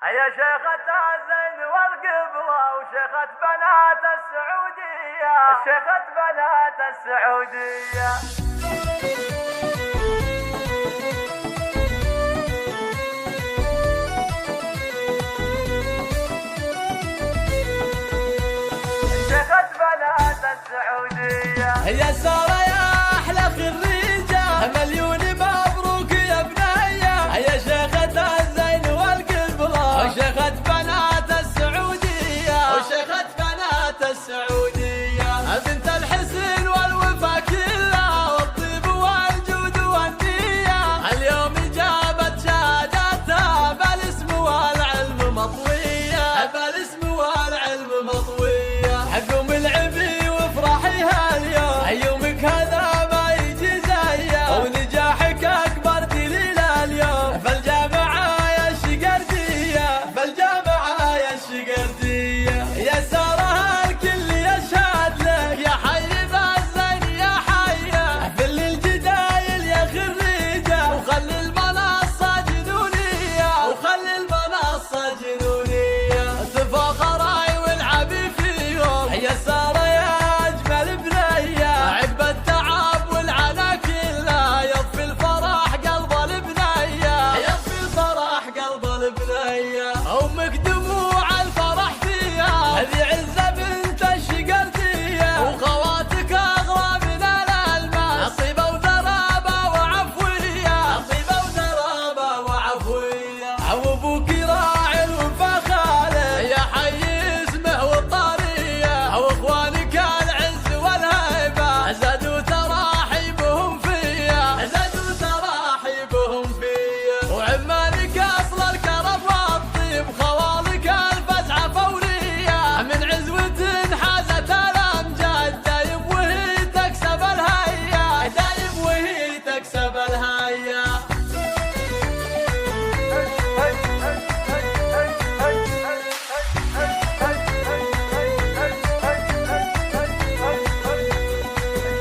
يا شيخة الزين والقبلة وشيخة بنات السعودية، شيخة بنات السعودية. شيخة بنات السعودية يا سارة يا أحلى خريجة، مليون مبروك يا بنية. يا شيخة الزين والقبلة وشيخة بنات السعودية، وشيخة بنات السعودية. بنت الحسن والوفا كلها والطيب والجود والنية. اليوم جابت شهادتها بالاسم والعلم مطوية، بالاسم والعلم مطوية. قوم العبي وافرحي هاليوم، يومك هذا ما يجي زيه، ونجاحك اكبر دليل اليوم. فالجامعة يا الشقردية، فالجامعة يا الشقردية. يا سارة الكل يشهد لك، يا حي بالزين يا حيه. فل الجدايل يا خريجة، وخلي المنصة جنونية، وخلي المنصة جنونية. تفاخري والعبي فيهم يا سارة يا أجمل بنية. عقب التعب والعنا كله يطفي الفرح قلب البنية، يطفي الفرح قلب البنية. أمك دموع الفرح فيها، هذه عزة بنت الشقردية. وخواتك أغلى من الألماس، طيبة وذرابة وعفوية، طيبة وذرابة وعفوية. وأبوك راعي الوفا خالد، يا حي اسمه والطارية. واخوانك العز والهيبة زادوا تراحيبهم فيا، زادوا تراحيبهم فيا. وعمالك اصل الكرم والطيب، خوالك الفزعة فورية. من عزوة حازت الامجاد، دايم وهي تكسب الهيا، دايم وهي تكسب الهيا.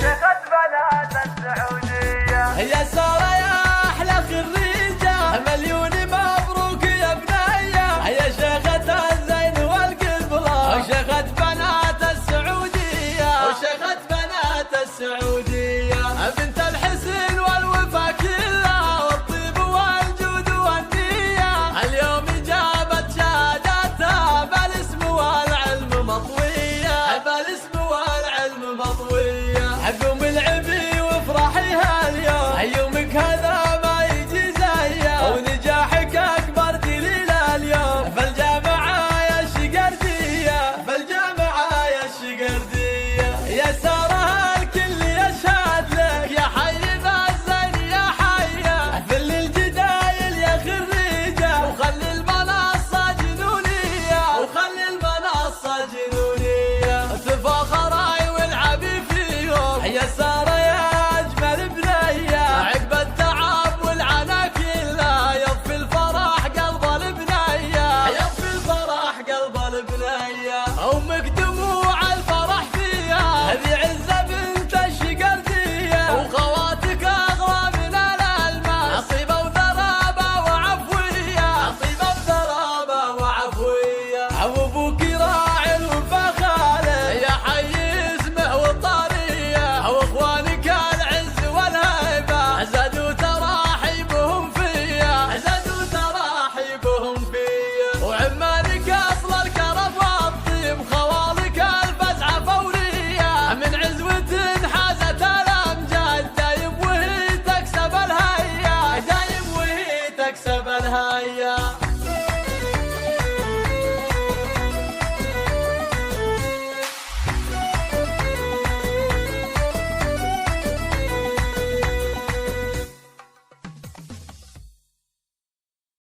شيخة بنات السعودية. يا سارة يا أحلى خريجة، مليون مبروك يا بنية. يا شيخة الزين والقبلة وشيخة بنات السعودية، وشيخة بنات السعودية. بنت الحسن والوفا كلها والطيب والجود والنية. اليوم جابت شهادتها بالاسم والعلم مطوية، بالاسم والعلم مطوية. قوم العبي وافرحي هاليوم، يومك هذا ما يجي زيه، ونجاحك اكبر دليل اليوم. فالجامعة يا الشقردية، فالجامعة يا الشقردية. يا سارة الكل يشهد لك، يا حي بالزين يا حيه. فل الجدايل يا خريجة، وخلي المنصة جنونية، وخلي المنصة جنونية. تفاخري والعبي فيهم يا سارة يا أجمل بنية. عقب التعب والعنا كله يطفي الفرح قلب البنية، يطفي الفرح قلب البنية. أمك دموع الفرح فيها، هذه عزة بنت الشقردية. وخواتك أغلى من الألماس، طيبة وذرابة وعفوية، طيبة وذرابة وعفوية. وأبوك راعي الوفا خالد، يا حي اسمه والطارية. واخوانك العز والهيبة زادوا تراحيبهم فيا، زادوا تراحيبهم فيا. وعمالك اصل الكرم والطيب، خوالك الفزعة فورية. من عزوة حازت الامجاد، دايم وهي تكسب الهيا، دايم وهي تكسب الهيا.